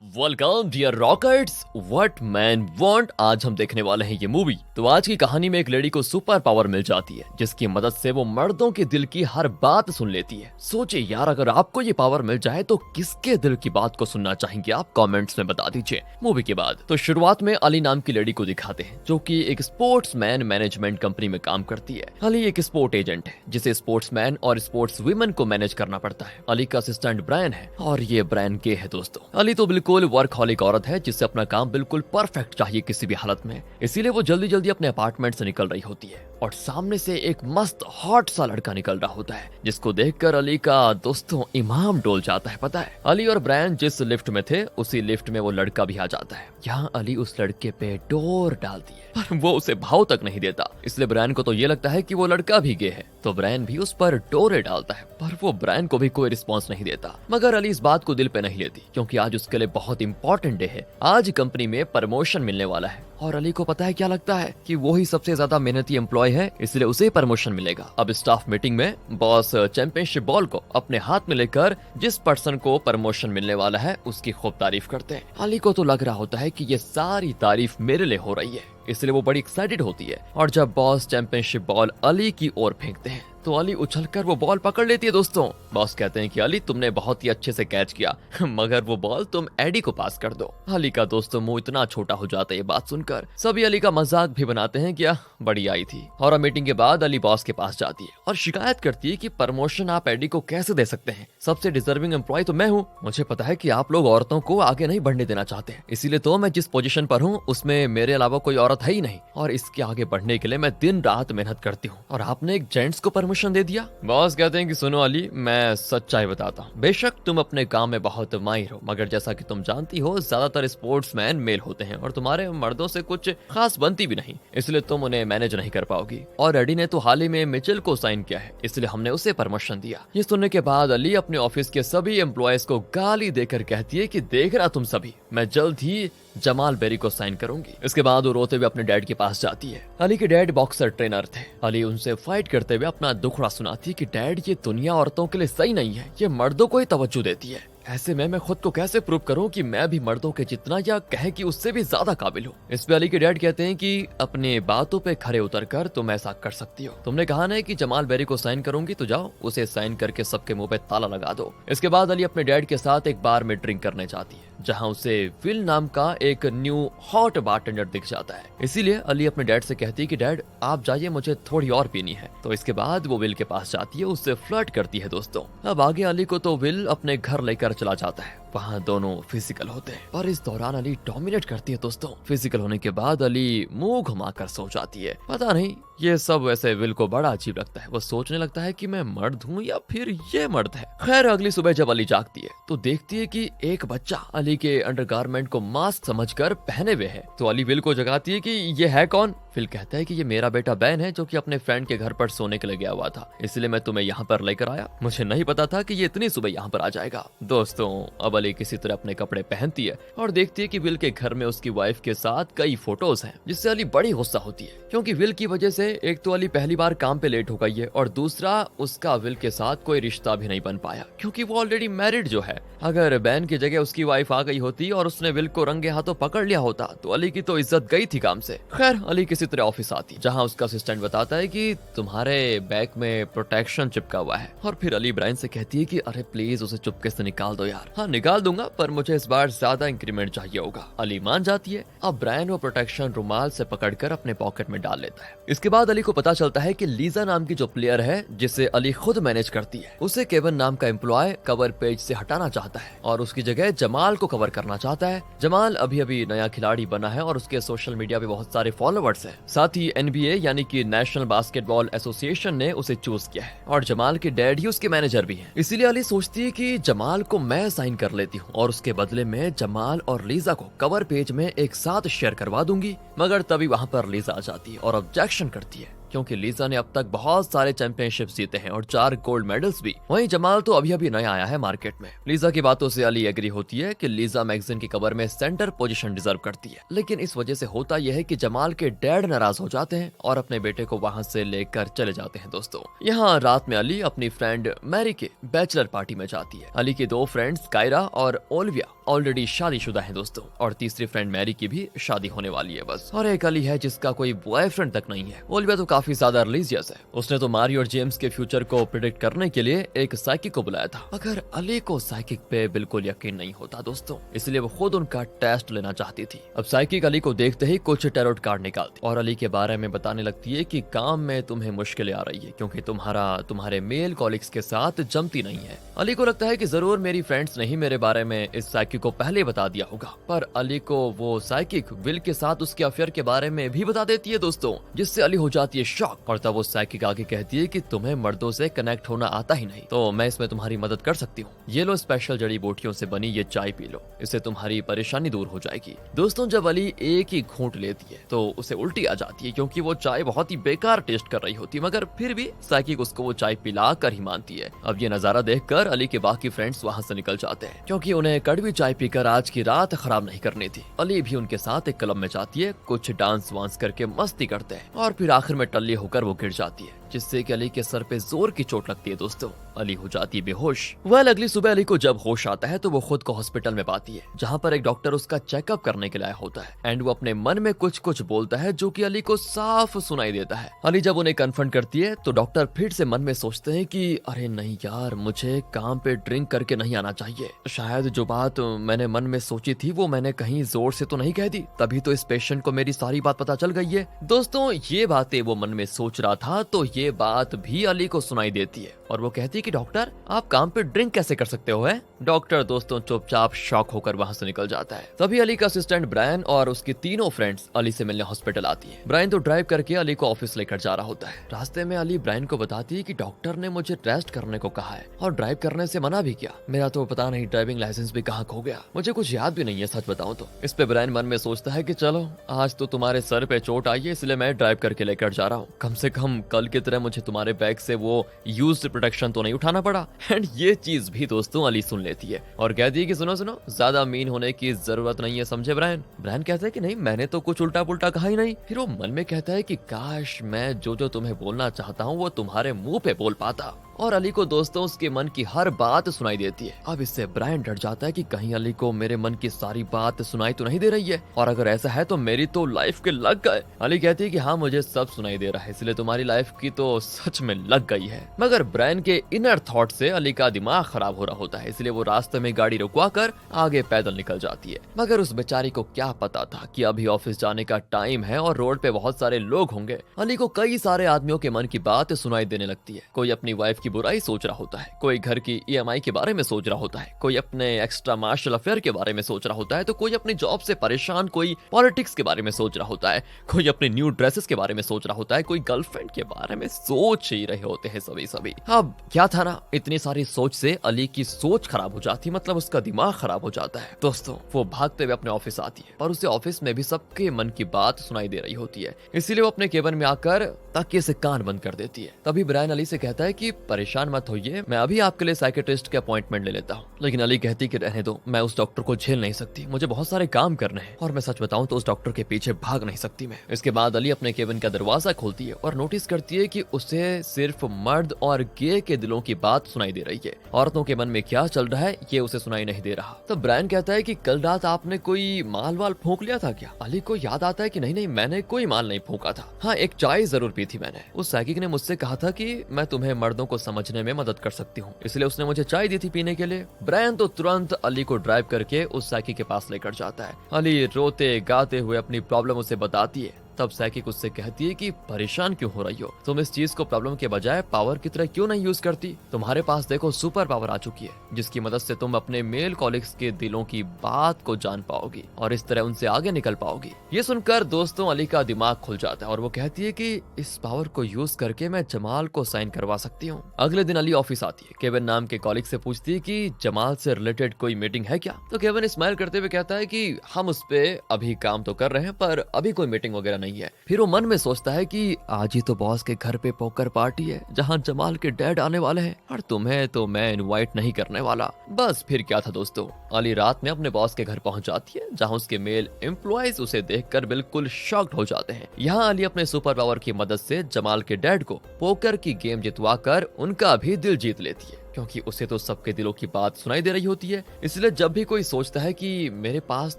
Welcome dear rockets, what man want. आज हम देखने वाले हैं ये मूवी। तो आज की कहानी में एक लेडी को सुपर पावर मिल जाती है जिसकी मदद से वो मर्दों के दिल की हर बात सुन लेती है। सोचिए यार, अगर आपको ये पावर मिल जाए तो किसके दिल की बात को सुनना चाहेंगे आप? कमेंट्स में बता दीजिए। मूवी के बाद तो शुरुआत में अली नाम की लेडी को दिखाते हैं जो कि एक स्पोर्ट्समैन मैनेजमेंट कंपनी में काम करती है। अली एक स्पोर्ट एजेंट है जिसे स्पोर्ट्समैन और स्पोर्ट्स वुमेन को मैनेज करना पड़ता है। अली का असिस्टेंट ब्रायन है और ये ब्रायन के है दोस्तों। अली तो बिल्कुल वर्कहॉलिक औरत है जिससे अपना काम बिल्कुल परफेक्ट चाहिए किसी भी हालत में। इसीलिए वो जल्दी जल्दी अपने अपार्टमेंट से निकल रही होती है और सामने से एक मस्त हॉट सा लड़का निकल रहा होता है जिसको देखकर अली का दोस्तों ईमान डोल जाता है। पता है, अली और ब्रायन जिस लिफ्ट में थे उसी लिफ्ट में वो लड़का भी आ जाता है। यहाँ अली उस लड़के पे डोर डालती है पर वो उसे भाव तक नहीं देता, इसलिए ब्रायन को तो ये लगता है कि वो लड़का भी गे है। तो ब्रायन भी उस पर डोरे डालता है पर वो ब्रायन को भी कोई रिस्पॉन्स नहीं देता। मगर अली इस बात को दिल पे नहीं लेती क्योंकि आज उसके लिए बहुत इंपॉर्टेंट डे है। आज कंपनी में प्रमोशन मिलने वाला है और अली को पता है क्या लगता है कि वो ही सबसे ज्यादा मेहनती एम्प्लॉय है, इसलिए उसे प्रमोशन मिलेगा। अब स्टाफ मीटिंग में बॉस चैंपियनशिप बॉल को अपने हाथ में लेकर जिस पर्सन को प्रमोशन मिलने वाला है उसकी खूब तारीफ करते हैं। अली को तो लग रहा होता है कि ये सारी तारीफ मेरे लिए हो रही है, इसलिए वो बड़ी एक्साइटेड होती है। और जब बॉस चैंपियनशिप बॉल अली की ओर फेंकते हैं तो अली उछलकर वो बॉल पकड़ लेती है दोस्तों। बॉस कहते हैं कि अली तुमने बहुत ही अच्छे से कैच किया मगर वो बॉल तुम एडी को पास कर दो। अली का दोस्तों मुंह इतना छोटा हो जाता है ये बात सुनकर। सभी अली का मजाक भी बनाते हैं कि बड़ी आई थी। और मीटिंग के बाद अली बॉस के पास जाती है और शिकायत करती है कि प्रमोशन आप एडी को कैसे दे सकते हैं? सबसे डिजर्विंग एम्प्लॉय तो मैं हूँ। मुझे पता है कि आप लोग औरतों को आगे नहीं बढ़ने देना चाहते, इसीलिए तो मैं जिस पोजीशन पर हूँ उसमें मेरे अलावा कोई औरत है ही नहीं और इसके आगे बढ़ने के लिए मैं दिन रात मेहनत करती हूँ और आपने एक जेंट्स को प्रमोशन दे दिया। बॉस कहते हैं कि सुनो अली, मैं सच्चाई बताता हूँ। बेशक तुम अपने काम में बहुत माहिर हो मगर जैसा कि तुम जानती हो ज्यादातर स्पोर्ट्समैन मेल होते हैं और तुम्हारे मर्दों से कुछ खास बनती भी नहीं, इसलिए तुम उन्हें मैनेज नहीं कर पाओगी। और एडी ने तो हाल ही में मिचेल को साइन किया है, इसलिए हमने उसे प्रमोशन दिया। ये सुनने के बाद अली अपने ऑफिस के सभी एम्प्लॉयज को गाली देकर कहती है कि देख रहा तुम सभी, मैं जल्द ही जमाल बेरी को साइन करूंगी। इसके बाद वो रोते हुए अपने डैड के पास जाती है। अली के डैड बॉक्सर ट्रेनर थे। अली उनसे फाइट करते हुए अपना दुखड़ा सुनाती है कि डैड ये दुनिया औरतों के लिए सही नहीं है, ये मर्दों को ही तवज्जो देती है। ऐसे में मैं खुद को कैसे प्रूव करूं कि मैं भी मर्दों के जितना या कहे कि उससे भी ज्यादा काबिल हूं। इस पे अली के डैड कहते हैं कि अपने बातों पे खरे उतर कर तुम ऐसा कर सकती हो। तुमने कहा ना कि जमाल बेरी को साइन करूंगी तो जाओ उसे साइन करके सबके मुंह पे ताला लगा दो। इसके बाद अली अपने डैड के साथ एक बार में ड्रिंक करने जाती है जहाँ उसे विल नाम का एक न्यू हॉट बारटेंडर दिख जाता है। इसीलिए अली अपने डैड से कहती है कि डैड आप जाइए, मुझे थोड़ी और पीनी है। तो इसके बाद वो विल के पास जाती है, उससे फ्लर्ट करती है दोस्तों। अब आगे अली को तो विल अपने घर लेकर चला जाता है, वहाँ दोनों फिजिकल होते हैं और इस दौरान अली डोमिनेट करती है दोस्तों। फिजिकल होने के बाद अली मुंह घुमाकर सो जाती है। पता नहीं ये सब वैसे विल को बड़ा अजीब लगता है। वो सोचने लगता है कि मैं मर्द हूँ या फिर ये मर्द है। खैर अगली सुबह जब अली जागती है तो देखती है कि एक बच्चा अली के अंडरगारमेंट को मास्क समझकर पहने हुए है। तो अली विल को जगाती है कि ये है कौन? विल कहता है कि ये मेरा बेटा बैन है जो कि अपने फ्रेंड के घर पर सोने के लिए गया हुआ था, इसलिए मैं तुम्हें यहाँ पर लेकर आया। मुझे नहीं पता था कि ये इतनी सुबह यहाँ पर आ जाएगा। दोस्तों अब अली किसी तरह अपने कपड़े पहनती है और देखती है कि विल के घर में उसकी वाइफ के साथ कई फोटोज हैं, जिससे अली बड़ी गुस्सा होती है क्योंकि विल की वजह से एक तो अली पहली बार काम पे लेट हो गई है और दूसरा उसका विल के साथ कोई रिश्ता भी नहीं बन पाया क्योंकि वो ऑलरेडी मैरिड जो है। अगर बैन की जगह उसकी वाइफ आ गई होती और उसने विल को रंगे हाथों पकड़ लिया होता तो अली की तो इज्जत गई थी काम से। खैर अली किसी तरह ऑफिस आती जहाँ उसका असिस्टेंट बताता है कि तुम्हारे बैग में प्रोटेक्शन चिपका हुआ है और फिर अली ब्रायन से कहती है कि अरे प्लीज उसे चुपके से निकाल दो यार। हाँ निकाल दूंगा पर मुझे इस बार ज्यादा इंक्रीमेंट चाहिए होगा। अली मान जाती है। अब ब्रायन वो प्रोटेक्शन रुमाल से पकड़कर अपने पॉकेट में डाल लेता है। इसके बाद अली को पता चलता है कि लीजा नाम की जो प्लेयर है जिसे अली खुद मैनेज करती है उसे केवन नाम का एम्प्लॉय कवर पेज से हटाना चाहता है और उसकी जगह जमाल को कवर करना चाहता है। जमाल अभी अभी नया खिलाड़ी बना है और उसके सोशल मीडिया पे बहुत सारे फॉलोअर्स हैं। साथ ही NBA यानी कि नेशनल बास्केटबॉल एसोसिएशन ने उसे चूज किया है और जमाल के डैड ही उसके मैनेजर भी हैं। इसीलिए अली सोचती है कि जमाल को मैं साइन कर लेती हूँ और उसके बदले में जमाल और लीजा को कवर पेज में एक साथ शेयर करवा दूंगी। मगर तभी वहाँ पर लीजा आ जाती है और ऑब्जेक्शन करती है क्योंकि लीजा ने अब तक बहुत सारे चैंपियनशिप जीते हैं और 4 गोल्ड मेडल्स भी। वहीं जमाल तो अभी अभी नया आया है मार्केट में। लीजा की बातों से अली एग्री होती है कि लीजा मैगजीन की कवर में सेंटर पोजीशन डिजर्व करती है, लेकिन इस वजह से होता यह है कि जमाल के डैड नाराज हो जाते हैं और अपने बेटे को वहां से लेकर चले जाते हैं। दोस्तों यहाँ रात में अली अपनी फ्रेंड मैरी के बैचलर पार्टी में जाती है। अली की 2 फ्रेंड्स कायरा और ओलिविया ऑलरेडी शादीशुदा हैं दोस्तों, और तीसरी फ्रेंड मैरी की भी शादी होने वाली है बस। और एक अली है जिसका कोई बॉयफ्रेंड तक नहीं है। ओलिविया तो काफी ज्यादा रिलीजियस है। उसने तो मारी और जेम्स के फ्यूचर को प्रिडिक्ट करने के लिए एक साइकिक को बुलाया था, मगर अली को साइकिक पे बिल्कुल यकीन नहीं होता दोस्तों, इसलिए वो खुद उनका टेस्ट लेना चाहती थी। अब साइकिक अली को देखते ही कुछ टैरोट कार्ड निकालती और अली के बारे में बताने लगती है कि काम में तुम्हें मुश्किलें आ रही है क्योंकि तुम्हारे मेल कॉलिग्स के साथ जमती नहीं है। अली को लगता है कि जरूर मेरी फ्रेंड्स ने ही मेरे बारे में इस साइकिक को पहले बता दिया होगा, पर अली को वो साइकिक विल के साथ उसके अफेयर के बारे में भी बता देती है दोस्तों, जिससे अली हो जाती है शॉक। और तब वो साइकिक आगे कहती है कि तुम्हें मर्दों से कनेक्ट होना आता ही नहीं, तो मैं इसमें तुम्हारी मदद कर सकती हूँ। ये लो स्पेशल जड़ी बूटियों से बनी ये चाय पी लो, इससे तुम्हारी परेशानी दूर हो जाएगी। दोस्तों जब अली एक ही घूंट लेती है तो उसे उल्टी आ जाती है क्योंकि वो चाय बहुत ही बेकार टेस्ट कर रही होती है, मगर फिर भी साइकिक उसको वो चाय पिला कर ही मानती है। अब ये नजारा देखकर अली के बाकी फ्रेंड्स वहाँ से निकल जाते हैं क्योंकि उन्हें कड़वी चाय पीकर आज की रात खराब नहीं करनी थी। अली भी उनके साथ एक क्लब में जाती है, कुछ डांस वांस करके मस्ती करते हैं और फिर आखिर में टल्ली होकर वो गिर जाती है, जिससे कि अली के सर पे जोर की चोट लगती है दोस्तों। अली हो जाती है बेहोश। वह अगली सुबह अली को जब होश आता है तो वो खुद को हॉस्पिटल में पाती है, जहाँ पर एक डॉक्टर उसका चेकअप करने के लिए आया होता है एंड वो अपने मन में कुछ कुछ बोलता है जो कि अली को साफ सुनाई देता है। अली जब उन्हें कन्फ्रंट करती है तो डॉक्टर फिर से मन में सोचते हैं कि अरे नहीं यार, मुझे काम पे ड्रिंक करके नहीं आना चाहिए। शायद जो बात मैंने मन में सोची थी वो मैंने कहीं जोर से तो नहीं कह दी, तभी तो इस पेशेंट को मेरी सारी बात पता चल गई है। दोस्तों ये बातें वो मन में सोच रहा था तो ये बात भी अली को सुनाई देती है और वो कहती है कि डॉक्टर आप काम पे ड्रिंक कैसे कर सकते हो? है डॉक्टर दोस्तों चुपचाप शॉक होकर वहां से निकल जाता है। तभी अली का असिस्टेंट ब्रायन और उसकी तीनों फ्रेंड्स अली से मिलने हॉस्पिटल आती है। ब्रायन तो ड्राइव करके अली को ऑफिस लेकर जा रहा होता है। रास्ते में अली ब्रायन को बताती है कि डॉक्टर ने मुझे रेस्ट करने को कहा है और ड्राइव करने से मना भी किया। मेरा तो पता नहीं ड्राइविंग लाइसेंस भी कहाँ खो गया, मुझे कुछ याद भी नहीं है सच बताऊं तो। इस पे ब्रायन मन में सोचता है कि चलो आज तो तुम्हारे सर पे चोट आई है इसलिए मैं ड्राइव करके लेकर जा रहा हूँ, कम से कम कल की तरह मुझे तुम्हारे बैग से वो यूज्ड प्रोटेक्शन तो नहीं उठाना पड़ा। एंड ये चीज भी दोस्तों अली सुन लेती है और कहती है कि सुनो सुनो ज्यादा मीन होने की जरूरत नहीं है, समझे ब्रायन? ब्रायन कहता है कि नहीं मैंने तो कुछ उल्टा पुल्टा कहा ही नहीं। फिर वो मन में कहता है कि काश मैं जो जो तुम्हें बोलना चाहता हूँ वो तुम्हारे मुंह पे बोल पाता। और अली को दोस्तों उसके मन की हर बात सुनाई देती है। अब इससे ब्रायन डर जाता है कि कहीं अली को मेरे मन की सारी बात सुनाई तो नहीं दे रही है, और अगर ऐसा है तो मेरी तो लाइफ के लग गए। अली कहती है कि हाँ मुझे सब सुनाई दे रहा है, इसलिए तुम्हारी लाइफ की तो सच में लग गई है। मगर ब्रायन के इनर थॉट से अली का दिमाग खराब हो रहा होता है, इसलिए वो रास्ते में गाड़ी रुकवा कर आगे पैदल निकल जाती है। मगर उस बेचारी को क्या पता था कि अभी ऑफिस जाने का टाइम है और रोड पे बहुत सारे लोग होंगे। अली को कई सारे आदमियों के मन की बात सुनाई देने लगती है। कोई अपनी वाइफ की बुराई सोच रहा होता है, कोई घर की ईएमआई के बारे में सोच रहा होता है, कोई अपने एक्स्ट्रा मार्शल अफेयर के बारे में सोच रहा होता है, तो कोई अपनी जॉब से परेशान, कोई पॉलिटिक्स के बारे में सोच रहा होता है, कोई अपने न्यू ड्रेसेस के बारे में सोच रहा होता है, कोई गर्लफ्रेंड के बारे में सोच ही रहे होते हैं सभी। अब क्या था ना, इतनी सारी सोच से अली की सोच खराब हो जाती है, मतलब उसका दिमाग खराब हो जाता है। दोस्तों वो भागते हुए अपने ऑफिस आती है और उसे ऑफिस में भी सबके मन की बात सुनाई दे रही होती है, इसीलिए वो अपने केबिन में आकर तकिए से कान बंद कर देती है। तभी ब्रायन अली से कहता है कि परेशान मत होइए, मैं अभी आपके लिए साइकियाट्रिस्ट के अपॉइंटमेंट ले लेता हूँ। लेकिन अली कहती कि रहने दो, मैं उस डॉक्टर को झेल नहीं सकती, मुझे बहुत सारे काम करने हैं और मैं सच बताऊं तो उस डॉक्टर के पीछे भाग नहीं सकती मैं। इसके बाद अली अपने केबिन का दरवाजा खोलती है और नोटिस करती है कि उसे सिर्फ मर्द और गे के दिलों की बात सुनाई दे रही है, औरतों के मन में क्या चल रहा है ये उसे सुनाई नहीं दे रहा। तो ब्रायन कहता है कि कल रात आपने कोई माल वाल फूंक लिया था क्या? अली को याद आता है कि नहीं मैंने कोई माल नहीं फूंका था, हाँ एक चाय जरूर पी थी मैंने। उस साइकिक ने मुझसे कहा था कि मैं तुम्हें मर्दों को समझने में मदद कर सकती हूँ, इसलिए उसने मुझे चाय दी थी पीने के लिए। ब्रायन तो तुरंत अली को ड्राइव करके उस साइकिक के पास लेकर जाता है। अली रोते गाते हुए अपनी प्रॉब्लम उसे बताती है। तब साइकिक उससे कहती है कि परेशान क्यों हो रही हो, तुम इस चीज को प्रॉब्लम के बजाय पावर की तरह क्यों नहीं यूज करती? तुम्हारे पास देखो सुपर पावर आ चुकी है, जिसकी मदद से तुम अपने मेल कॉलिग्स के दिलों की बात को जान पाओगी और इस तरह उनसे आगे निकल पाओगी। ये सुनकर दोस्तों अली का दिमाग खुल जाता है और वो कहती है कि इस पावर को यूज करके मैं जमाल को साइन करवा सकती हूँ। अगले दिन अली ऑफिस आती है। केविन नाम के कॉलिग से पूछती है कि जमाल से रिलेटेड कोई मीटिंग है क्या? तो केविन स्माइल करते हुए कहता है कि हम उस पे अभी काम तो कर रहे हैं पर अभी कोई मीटिंग वगैरह नहीं है। फिर वो मन में सोचता है कि आज ही तो बॉस के घर पे पोकर पार्टी है जहाँ जमाल के डैड आने वाले हैं और तुम्हें तो मैं इनवाइट नहीं करने वाला। बस फिर क्या था दोस्तों, अली रात में अपने बॉस के घर पहुंच जाती है जहाँ उसके मेल एम्प्लॉयज उसे देखकर बिल्कुल शॉक्ड हो जाते हैं। यहाँ अली अपने सुपर पावर की मदद से जमाल के डैड को पोकर की गेम जितवा कर उनका भी दिल जीत लेती है, क्योंकि उसे तो सबके दिलों की बात सुनाई दे रही होती है। इसलिए जब भी कोई सोचता है कि मेरे पास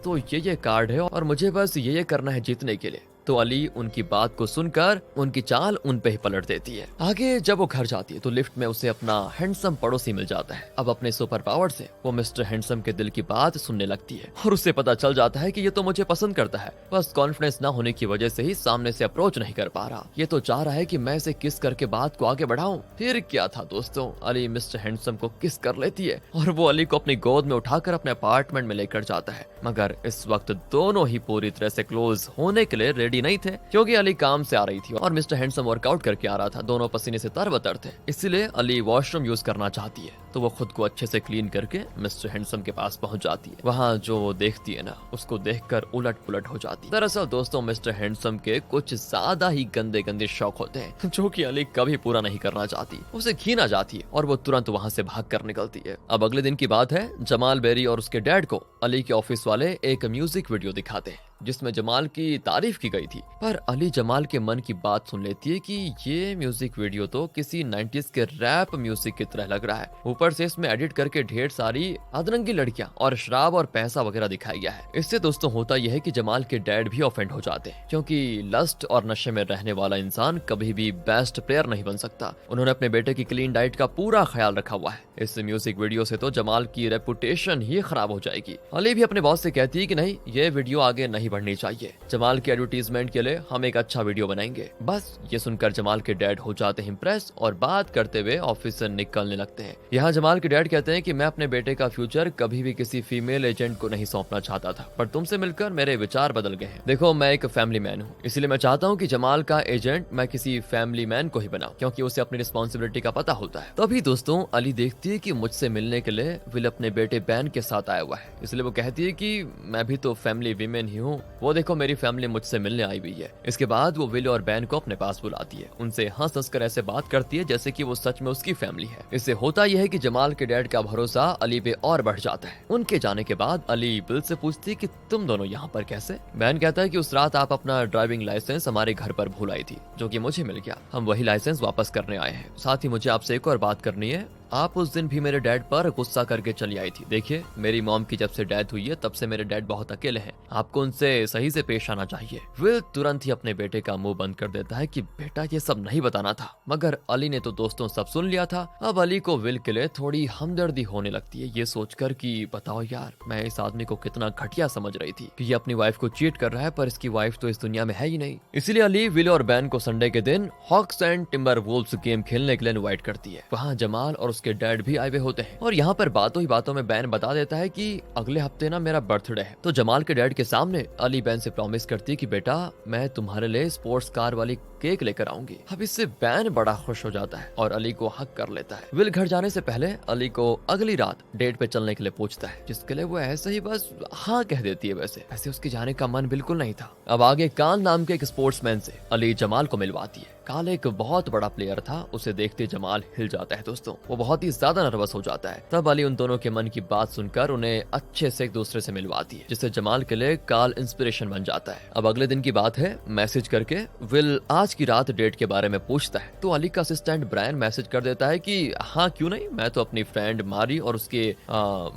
तो ये कार्ड है और मुझे बस ये करना है जीतने के लिए, तो अली उनकी बात को सुनकर उनकी चाल उन पे ही पलट देती है। आगे जब वो घर जाती है तो लिफ्ट में उसे अपना हैंडसम पड़ोसी मिल जाता है। अब अपने सुपर पावर से वो मिस्टर हैंडसम के दिल की बात सुनने लगती है और उसे पता चल जाता है कि ये तो मुझे पसंद करता है, बस कॉन्फिडेंस ना होने की वजह से ही सामने से अप्रोच नहीं कर पा रहा। ये तो चाह रहा है कि मैं इसे किस करके बात को आगे बढ़ाऊं। फिर क्या था दोस्तों, अली मिस्टर हैंडसम को किस कर लेती है और वो अली को अपनी गोद में उठाकर अपने अपार्टमेंट में लेकर जाता है। मगर इस वक्त दोनों ही पूरी तरह से क्लोज होने के लिए रेडी नहीं थे, क्योंकि अली काम से आ रही थी और मिस्टर हैंडसम वर्कआउट करके आ रहा था। दोनों पसीने से तरबतर थे, इसलिए अली वॉशरूम यूज करना चाहती है, तो वो खुद को अच्छे से क्लीन करके मिस्टर हैंडसम के पास पहुंच जाती है। वहाँ जो वो देखती है ना, उसको देखकर उलट पुलट हो जाती है। दरअसल दोस्तों, मिस्टर हैंडसम के कुछ ज्यादा ही गंदे गंदे शौक होते हैं जो कि अली कभी पूरा नहीं करना चाहती। उसे घिन आ जाती है और वो तुरंत वहाँ से भाग कर निकलती है। अब अगले दिन की बात है, जमाल बेरी और उसके डैड को अली के ऑफिस वाले एक म्यूजिक वीडियो दिखाते हैं जिसमें जमाल की तारीफ की गई थी। पर अली जमाल के मन की बात सुन लेती है कि ये म्यूजिक वीडियो तो किसी 90s के रैप म्यूजिक की तरह लग रहा है। ऊपर से इसमें एडिट करके ढेर सारी अधरंगी लड़कियां और शराब और पैसा वगैरह दिखाया गया है। इससे दोस्तों होता यह है कि जमाल के डैड भी ऑफेंड हो जाते हैं, क्योंकि लस्ट और नशे में रहने वाला इंसान कभी भी बेस्ट प्लेयर नहीं बन सकता। उन्होंने अपने बेटे की क्लीन डाइट का पूरा ख्याल रखा हुआ है। इस म्यूजिक वीडियो से तो जमाल की रेपुटेशन ही खराब हो जाएगी। अली भी अपने बॉस से कहती है कि नहीं, ये वीडियो आगे नहीं बढ़नी चाहिए। जमाल के एडवर्टीजमेंट के लिए हम एक अच्छा वीडियो बनाएंगे। बस ये सुनकर जमाल के डैड हो जाते हैं इंप्रेस और बात करते हुए ऑफिस से निकलने लगते हैं। यहाँ जमाल के डैड कहते हैं कि मैं अपने बेटे का फ्यूचर कभी भी किसी फीमेल एजेंट को नहीं सौंपना चाहता था, पर तुमसे मिलकर मेरे विचार बदल गए हैं। देखो, मैं एक फैमिली मैन हूँ, इसलिए मैं चाहता हूँ कि जमाल का एजेंट मैं किसी फैमिली मैन को ही बनाऊं, क्योंकि उसे अपनी रिस्पॉन्सिबिलिटी का पता होता है। तभी दोस्तों अली देखती है कि मुझसे मिलने के लिए विल अपने बेटे बैन के साथ आया हुआ है, इसलिए वो कहती है कि मैं भी तो फैमिली वीमेन ही हूँ, वो देखो मेरी फैमिली मुझसे मिलने आई हुई है। इसके बाद वो विल और बैन को अपने पास बुलाती है, उनसे हंस हंस कर ऐसे बात करती है जैसे कि वो सच में उसकी फैमिली है। इससे होता यह है कि जमाल के डैड का भरोसा अली पे और बढ़ जाता है। उनके जाने के बाद अली बिल से पूछती है कि तुम दोनों यहाँ पर कैसे। बैन कहता है कि उस रात आप अपना ड्राइविंग लाइसेंस हमारे घर पर भूल आई थी, जो कि मुझे मिल गया। हम वही लाइसेंस वापस करने आए हैं। साथ ही मुझे आपसे एक और बात करनी है, आप उस दिन भी मेरे डैड पर गुस्सा करके चली आई थी। देखिए, मेरी मॉम की जब से डेथ हुई है तब से मेरे डैड बहुत अकेले हैं, आपको उनसे सही से पेश आना चाहिए। विल तुरंत ही अपने बेटे का मुंह बंद कर देता है कि बेटा ये सब नहीं बताना था, मगर अली ने तो दोस्तों सब सुन लिया था। अब अली को विल के लिए थोड़ी हमदर्दी होने लगती है, ये सोचकर कि बताओ यार, मैं इस आदमी को कितना घटिया समझ रही थी कि ये अपनी वाइफ को चीट कर रहा है, पर इसकी वाइफ तो इस दुनिया में है ही नहीं। इसलिए अली विल और बैन को संडे के दिन Hawks and Timberwolves game खेलने के लिए इनवाइट करती है। वहाँ जमाल और उसके डैड भी आए हुए होते हैं और यहाँ पर बातों ही बातों में बैन बता देता है कि अगले हफ्ते ना मेरा बर्थडे है। तो जमाल के डैड के सामने अली बैन से प्रॉमिस करती है कि बेटा मैं तुम्हारे लिए स्पोर्ट्स कार वाली केक लेकर आऊंगी। अब इससे बैन बड़ा खुश हो जाता है और अली को हक कर लेता है। विल घर जाने से पहले अली को अगली रात डेट पे चलने के लिए पूछता है, जिसके लिए वो ऐसे ही बस हाँ कह देती है। वैसे उसके जाने का मन बिल्कुल नहीं था। अब आगे काल नाम के एक स्पोर्ट्समैन से अली जमाल को मिलवाती है। काल एक बहुत बड़ा प्लेयर था, उसे देखते जमाल हिल जाता है दोस्तों, वो बहुत ही ज्यादा नर्वस हो जाता है। तब अली उन दोनों के मन की बात सुनकर उन्हें अच्छे से एक दूसरे से मिलवाती है, जिससे जमाल के लिए काल इंस्पिरेशन बन जाता है। अब अगले दिन की बात है, मैसेज करके विल आज की रात डेट के बारे में पूछता है, तो अली का असिस्टेंट ब्रायन मैसेज कर देता है कि हाँ क्यों नहीं, मैं तो अपनी फ्रेंड मारी और उसके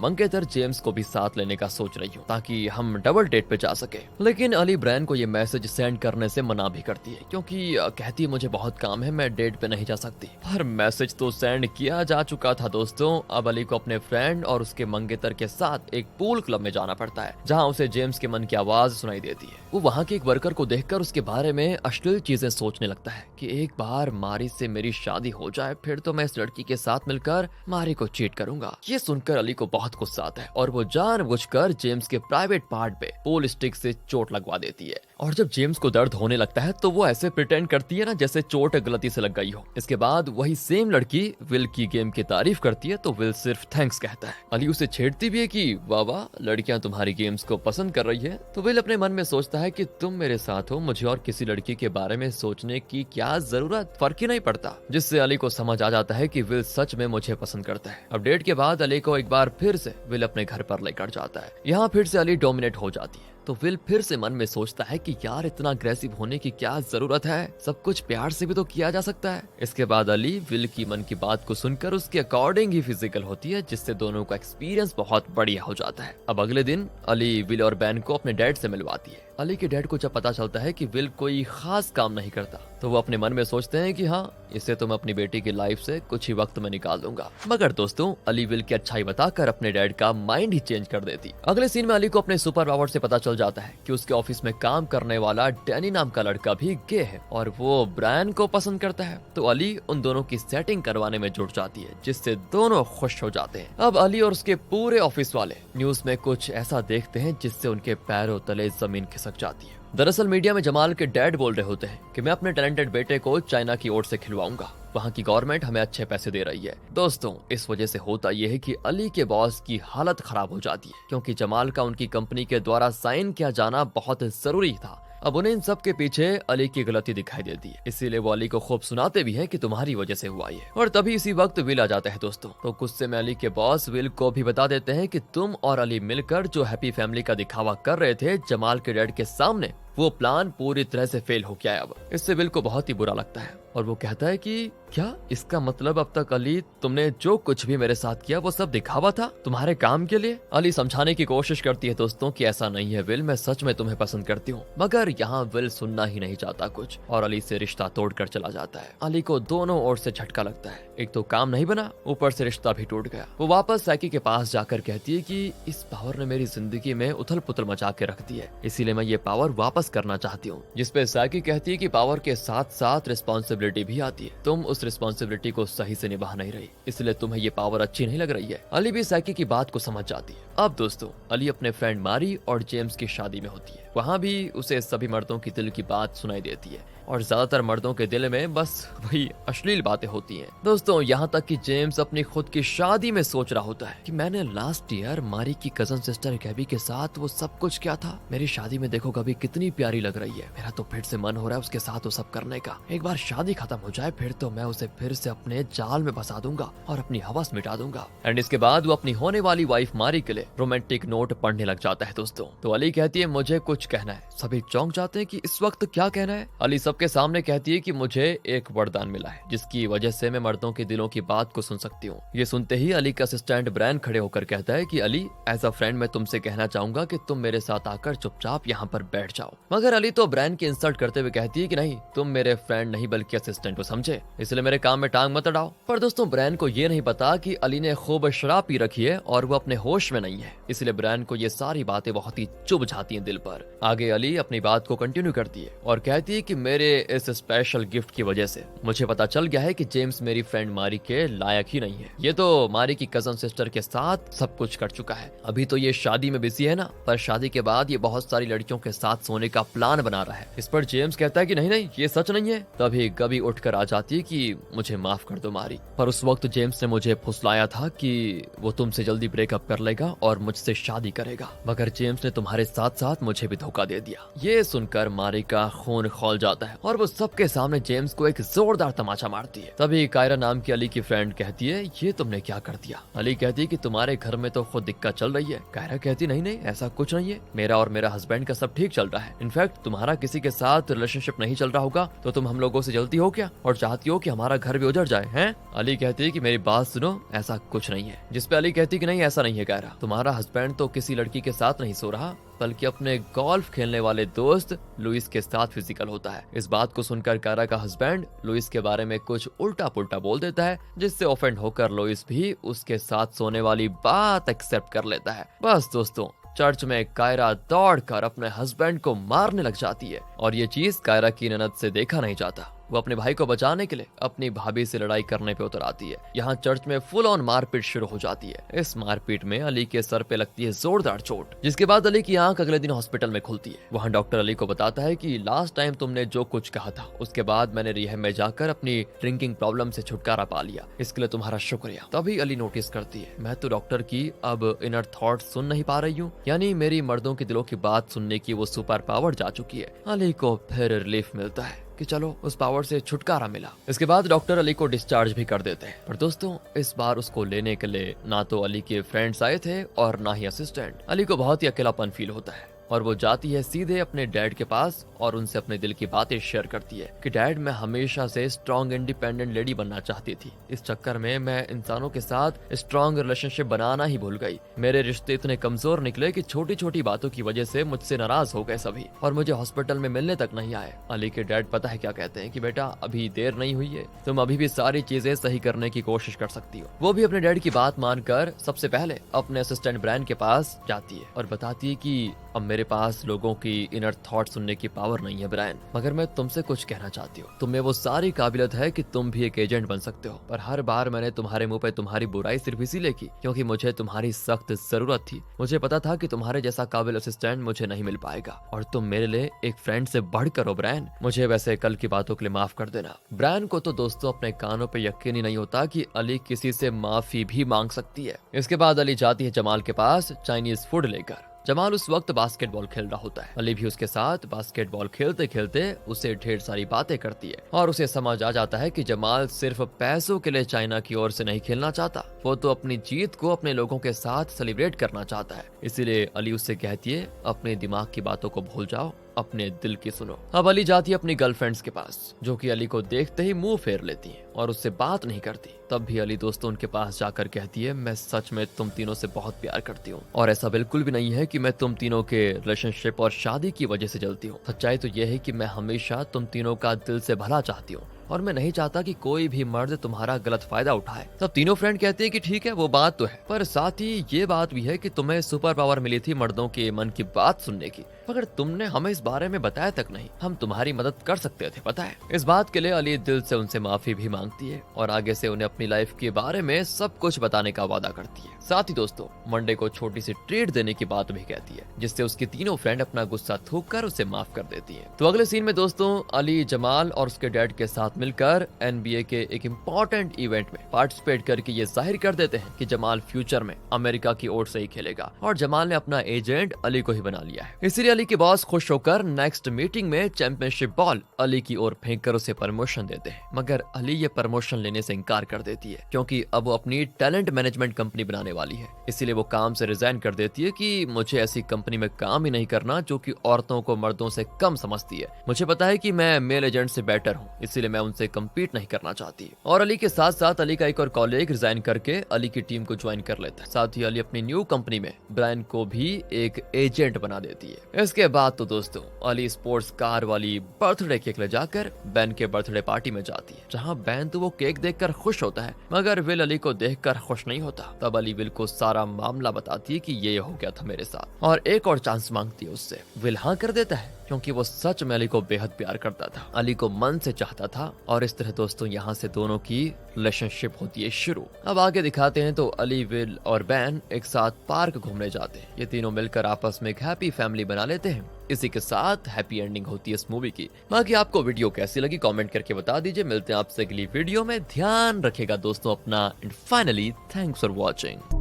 मंगेतर जेम्स को भी साथ लेने का सोच रही हूँ, ताकि हम डबल डेट पे जा सके। लेकिन अली ब्रायन को ये मैसेज सेंड करने से मना भी करती है, क्योंकि कहती है मुझे बहुत काम है, मैं डेट पे नहीं जा सकती। पर मैसेज तो सेंड किया जा चुका था दोस्तों। अब अली को अपने फ्रेंड और उसके मंगेतर के साथ एक पूल क्लब में जाना पड़ता है, जहां उसे जेम्स के मन की आवाज सुनाई देती है। वो वहां के एक वर्कर को देखकर उसके बारे में अश्लील चीजें सोचने लगता है कि एक बार मारी से मेरी शादी हो जाए, फिर तो मैं इस लड़की के साथ मिलकर मारी को चीट करूंगा। ये सुनकर अली को बहुत गुस्सा आता है और वो जानबूझकर जेम्स के प्राइवेट पार्ट पे पूल स्टिक से चोट लगवा देती है। और जब जेम्स को दर्द होने लगता है तो वो ऐसे प्रिटेंड करती है ना जैसे चोट गलती से लग गई हो। इसके बाद वही सेम लड़की विल की गेम की तारीफ करती है तो विल सिर्फ थैंक्स कहता है। अली उसे छेड़ती भी है कि वाह वाह, लड़कियां तुम्हारी गेम्स को पसंद कर रही है। तो विल अपने मन में सोचता है कि तुम मेरे साथ हो, मुझे और किसी लड़की के बारे में सोचने की क्या जरूरत, फर्क ही नहीं पड़ता। जिससे अली को समझ आ जाता है कि विल सच में मुझे पसंद करता है। अपडेट के बाद अली को एक बार फिर से विल अपने घर पर लेकर जाता है। यहाँ फिर से अली डोमिनेट हो जाती है तो विल फिर से मन में सोचता है कि यार इतना अग्रेसिव होने की क्या जरूरत है, सब कुछ प्यार से भी तो किया जा सकता है। इसके बाद अली विल की मन की बात को सुनकर उसके अकॉर्डिंग ही फिजिकल होती है, जिससे दोनों का एक्सपीरियंस बहुत बढ़िया हो जाता है। अब अगले दिन अली विल और बैन को अपने डैड से मिलवाती है। अली के डैड को जब पता चलता है कि विल कोई खास काम नहीं करता तो वो अपने मन में सोचते हैं कि हाँ, इससे तो मैं अपनी बेटी की लाइफ से कुछ ही वक्त में निकाल दूंगा। मगर दोस्तों, अली विल की अच्छाई बताकर अपने डैड का माइंड ही चेंज कर देती। अगले सीन में अली को अपने सुपर पावर से पता चल जाता है कि उसके ऑफिस में काम करने वाला डैनी नाम का लड़का भी गे है और वो ब्रायन को पसंद करता है। तो अली उन दोनों की सेटिंग करवाने में जुट जाती है, जिससे दोनों खुश हो जाते हैं। अब अली और उसके पूरे ऑफिस वाले न्यूज में कुछ ऐसा देखते हैं जिससे उनके पैरों तले जमीन खिसक जाती है। दरअसल मीडिया में जमाल के डैड बोल रहे होते हैं कि मैं अपने टैलेंटेड बेटे को चाइना की ओर से खिलवाऊंगा, वहाँ की गवर्नमेंट हमें अच्छे पैसे दे रही है। दोस्तों, इस वजह से होता यह है कि अली के बॉस की हालत खराब हो जाती है, क्योंकि जमाल का उनकी कंपनी के द्वारा साइन किया जाना बहुत जरूरी था। अब उन्हें इन सब के पीछे अली की गलती दिखाई देती है, इसीलिए वो अली को खूब सुनाते भी हैं कि तुम्हारी वजह से हुआ ये। और तभी इसी वक्त विल आ जाता है दोस्तों। तो गुस्से में अली के बॉस विल को भी बता देते हैं कि तुम और अली मिलकर जो हैप्पी फैमिली का दिखावा कर रहे थे जमाल के डैड के सामने, वो प्लान पूरी तरह से फेल हो गया है। अब इससे विल को बहुत ही बुरा लगता है और वो कहता है कि क्या इसका मतलब अब तक अली तुमने जो कुछ भी मेरे साथ किया वो सब दिखावा था तुम्हारे काम के लिए। अली समझाने की कोशिश करती है दोस्तों कि ऐसा नहीं है विल, मैं सच में तुम्हें पसंद करती हूँ। मगर यहाँ विल सुनना ही नहीं चाहता कुछ और अली से रिश्ता तोड़कर चला जाता है। अली को दोनों ओर से झटका लगता है, एक तो काम नहीं बना, ऊपर से रिश्ता भी टूट गया। वो वापस सैकी के पास जाकर कहती है कि इस पावर ने मेरी जिंदगी में उथल पुथल मचा के रख दी है, इसीलिए मैं ये पावर वापस करना चाहती हूँ। जिसपे सैकी कहती है कि पावर के साथ साथ रिस्पॉन्सिबिलिटी भी आती है, तुम उस रिस्पॉन्सिबिलिटी को सही से निभा नहीं रही, इसलिए तुम्हें ये पावर अच्छी नहीं लग रही है। अली भी सैकी की बात को समझ जाती है। अब दोस्तों, अली अपने फ्रेंड मारी और जेम्स की शादी में होती है। वहाँ भी उसे सभी मर्दों की दिल की बात सुनाई देती है और ज्यादातर मर्दों के दिल में बस वही अश्लील बातें होती हैं। दोस्तों, यहाँ तक कि जेम्स अपनी खुद की शादी में सोच रहा होता है कि मैंने लास्ट ईयर मारी की कजन सिस्टर गैबी के साथ वो सब कुछ क्या था, मेरी शादी में देखो गैबी कितनी प्यारी लग रही है, मेरा तो फिर से मन हो रहा है उसके साथ वो सब करने का। एक बार शादी खत्म हो जाए फिर तो मैं उसे फिर से अपने जाल में फंसा दूंगा और अपनी हवस मिटा दूंगा। एंड इसके बाद वो अपनी होने वाली वाइफ मारी के लिए रोमांटिक नोट पढ़ने लग जाता है दोस्तों। तो अली कहती है मुझे कुछ कहना है। सभी चौंक जाते हैं कि इस वक्त क्या कहना है। अली सबके सामने कहती है कि मुझे एक वरदान मिला है जिसकी वजह से मैं मर्दों के दिलों की बात को सुन सकती हूँ। ये सुनते ही अली का असिस्टेंट ब्रायन खड़े होकर कहता है कि अली, एज अ फ्रेंड मैं तुमसे कहना चाहूंगा कि तुम मेरे साथ आकर चुपचाप यहाँ पर बैठ जाओ। मगर अली तो ब्रायन की इंसल्ट करते हुए कहती है कि नहीं, तुम मेरे फ्रेंड नहीं बल्कि असिस्टेंट हो, समझे, इसलिए मेरे काम में टांग मत अड़ाओ। पर दोस्तों, ब्रायन को ये नहीं पता कि अली ने खूब शराब पी रखी है और वो अपने होश में नहीं है, इसलिए ब्रायन को ये सारी बातें बहुत ही चुभ जाती हैं दिल पर। आगे अली अपनी बात को कंटिन्यू करती है और कहती है कि मेरे इस स्पेशल गिफ्ट की वजह से मुझे पता चल गया है कि जेम्स मेरी फ्रेंड मारी के लायक ही नहीं है। ये तो मारी की कजन सिस्टर के साथ सब कुछ कर चुका है, अभी तो ये शादी में बिजी है ना, पर शादी के बाद ये बहुत सारी लड़कियों के साथ सोने का प्लान बना रहा है। इस पर जेम्स कहता है कि नहीं नहीं, ये सच नहीं है। तभी गबी उठकर आ जाती है कि मुझे माफ कर दो मारी, पर उस वक्त जेम्स ने मुझे फुसलाया था कि वो तुमसे जल्दी ब्रेकअप कर लेगा और मुझसे शादी करेगा, मगर जेम्स ने तुम्हारे साथ साथ मुझे भी धोखा दे दिया। ये सुनकर मारी का खून खौल जाता है और वो सबके सामने जेम्स को एक जोरदार तमाचा मारती है। तभी कायरा नाम की अली की फ्रेंड कहती है ये तुमने क्या कर दिया। अली कहती है कि तुम्हारे घर में तो खुद दिक्कत चल रही है। कायरा कहती नहीं नहीं, ऐसा कुछ नहीं है, मेरा और मेरा हस्बैंड का सब ठीक चल रहा है। इनफैक्ट तुम्हारा किसी के साथ रिलेशनशिप नहीं चल रहा होगा तो तुम हम लोगों से जलती हो क्या और चाहती हो कि हमारा घर भी उजड़ जाए हैं। अली कहती है कि मेरी बात सुनो, ऐसा कुछ नहीं है। जिसपे अली कहती है कि नहीं, ऐसा नहीं है कायरा, तुम्हारा हस्बैंड तो किसी लड़की के साथ नहीं सो रहा बल्कि अपने गोल्फ खेलने वाले दोस्त लुइस के साथ फिजिकल होता है। इस बात को सुनकर कायरा का हस्बैंड लुइस के बारे में कुछ उल्टा पुल्टा बोल देता है, जिससे ऑफेंड होकर लुइस भी उसके साथ सोने वाली बात एक्सेप्ट कर लेता है। बस दोस्तों, चर्च में कायरा दौड़कर अपने हस्बैंड को मारने लग जाती है और ये चीज कायरा की ननद से देखा नहीं जाता। वो अपने भाई को बचाने के लिए अपनी भाभी से लड़ाई करने पे उतर आती है। यहाँ चर्च में फुल ऑन मारपीट शुरू हो जाती है। इस मारपीट में अली के सर पे लगती है जोरदार चोट, जिसके बाद अली की आंख अगले दिन हॉस्पिटल में खुलती है। वहाँ डॉक्टर अली को बताता है कि लास्ट टाइम तुमने जो कुछ कहा था उसके बाद मैंने रिहैब में जाकर अपनी ड्रिंकिंग प्रॉब्लम से छुटकारा पा लिया, इसके लिए तुम्हारा शुक्रिया। तभी अली नोटिस करती है मैं तो डॉक्टर की अब इनर थॉट सुन नहीं पा रही हूँ, यानी मेरी मर्दों के दिलों की बात सुनने की वो सुपर पावर जा चुकी है। अली को फिर रिलीफ मिलता है कि चलो उस पावर से छुटकारा मिला। इसके बाद डॉक्टर अली को डिस्चार्ज भी कर देते हैं। पर दोस्तों इस बार उसको लेने के लिए ना तो अली के फ्रेंड्स आए थे और ना ही असिस्टेंट। अली को बहुत ही अकेलापन फील होता है और वो जाती है सीधे अपने डैड के पास और उनसे अपने दिल की बातें शेयर करती है कि डैड मैं हमेशा से स्ट्रॉन्ग इंडिपेंडेंट लेडी बनना चाहती थी, इस चक्कर में मैं इंसानों के साथ स्ट्रॉन्ग रिलेशनशिप बनाना ही भूल गई। मेरे रिश्ते इतने कमजोर निकले कि छोटी छोटी बातों की वजह से मुझसे नाराज हो गए सभी और मुझे हॉस्पिटल में मिलने तक नहीं आए। अली के डैड पता है क्या कहते हैं कि बेटा अभी देर नहीं हुई है, तुम अभी भी सारी चीजें सही करने की कोशिश कर सकती हो। वो भी अपने डैड की बात मानकर सबसे पहले अपने असिस्टेंट ब्रायन के पास जाती है और बताती है कि अब मेरे पास लोगों की इनर थॉट सुनने की पावर नहीं है ब्रायन, मगर मैं तुमसे कुछ कहना चाहती हूँ। तुम्हें वो सारी काबिलियत है कि तुम भी एक एजेंट बन सकते हो, पर हर बार मैंने तुम्हारे मुंह पे तुम्हारी बुराई सिर्फ इसीलिए की क्योंकि मुझे तुम्हारी सख्त जरूरत थी। मुझे पता था कि तुम्हारे जैसा काबिल असिस्टेंट मुझे नहीं मिल पाएगा और तुम मेरे लिए एक फ्रेंड से बढ़कर हो ब्रायन। मुझे वैसे कल की बातों के लिए माफ कर देना। ब्रायन को तो दोस्तों अपने कानों पे यकीन ही नहीं होता कि अली किसी से माफी भी मांग सकती है। इसके बाद अली जाती है जमाल के पास चाइनीज फूड लेकर। जमाल उस वक्त बास्केटबॉल खेल रहा होता है। अली भी उसके साथ बास्केटबॉल खेलते खेलते उसे ढेर सारी बातें करती है और उसे समझ आ जाता है कि जमाल सिर्फ पैसों के लिए चाइना की ओर से नहीं खेलना चाहता, वो तो अपनी जीत को अपने लोगों के साथ सेलिब्रेट करना चाहता है। इसीलिए अली उससे कहती है अपने दिमाग की बातों को भूल जाओ, अपने दिल की सुनो। अब अली जाती है अपनी गर्लफ्रेंड्स के पास जो कि अली को देखते ही मुंह फेर लेती हैं और उससे बात नहीं करती। तब भी अली दोस्तों उनके पास जाकर कहती है मैं सच में तुम तीनों से बहुत प्यार करती हूँ और ऐसा बिल्कुल भी नहीं है कि मैं तुम तीनों के रिलेशनशिप और शादी की वजह से जलती हूँ। सच्चाई तो यह है कि मैं हमेशा तुम तीनों का दिल से भला चाहती हूँ और मैं नहीं चाहता कि कोई भी मर्द तुम्हारा गलत फायदा उठाए। तब तीनों फ्रेंड कहते हैं कि ठीक है वो बात तो है, पर साथ ही ये बात भी है कि तुम्हें सुपर पावर मिली थी मर्दों के मन की बात सुनने की, मगर तुमने हमें इस बारे में बताया तक नहीं। हम तुम्हारी मदद कर सकते थे पता है। इस बात के लिए अली दिल से उनसे माफी भी मांगती है और आगे से उन्हें अपनी लाइफ के बारे में सब कुछ बताने का वादा करती है। साथ ही दोस्तों मंडे को छोटी सी ट्रीट देने की बात भी कहती है जिससे उसकी तीनों फ्रेंड अपना गुस्सा थूक कर उसे माफ कर देती है। तो अगले सीन में दोस्तों अली जमाल और उसके डैड के साथ मिलकर NBA के एक इम्पोर्टेंट इवेंट में पार्टिसिपेट करके ये जाहिर कर देते हैं कि जमाल फ्यूचर में अमेरिका की ओर से ही खेलेगा और जमाल ने अपना एजेंट अली को ही बना लिया है। इसीलिए अली के बॉस खुश होकर नेक्स्ट मीटिंग में चैंपियनशिप बॉल अली की ओर फेंक कर उसे प्रमोशन देते हैं, मगर अली ये प्रमोशन लेने से इनकार कर देती है क्योंकि अब वो अपनी टैलेंट मैनेजमेंट कंपनी बनाने वाली है। इसीलिए वो काम से रिजाइन कर देती है कि मुझे ऐसी कंपनी में काम ही नहीं करना जो कि औरतों को मर्दों से कम समझती है। मुझे पता है कि मैं मेल एजेंट से बेटर हूँ, इसीलिए मैं उनसे कम्पीट नहीं करना चाहती। और अली के साथ साथ अली का एक और कॉलीग रिजाइन करके अली की टीम को ज्वाइन कर लेता है। साथ ही अली अपनी न्यू कंपनी में ब्रायन को भी एक एजेंट बना देती है। इसके बाद तो दोस्तों अली स्पोर्ट्स कार वाली बर्थडे केक ले जाकर बैन के बर्थडे पार्टी में जाती है, जहाँ बैन तो वो केक देखकर खुश होता है मगर विल अली को देखकर खुश नहीं होता। तब अली विल को सारा मामला बताती है कि ये हो गया था मेरे साथ और एक और चांस मांगती है उससे। विल हाँ कर देता है क्योंकि वो सच में अली को बेहद प्यार करता था, अली को मन से चाहता था और इस तरह दोस्तों यहाँ से दोनों की रिलेशनशिप होती है शुरू। अब आगे दिखाते हैं तो अली, विल और बैन एक साथ पार्क घूमने जाते हैं। ये तीनों मिलकर आपस में एक हैप्पी फैमिली बना लेते हैं। इसी के साथ हैप्पी एंडिंग होती है इस मूवी की। बाकी आपको वीडियो कैसी लगी कमेंट करके बता दीजिए। मिलते हैं आपसे अगली वीडियो में। ध्यान रखेगा दोस्तों अपना and finally thanks for watching.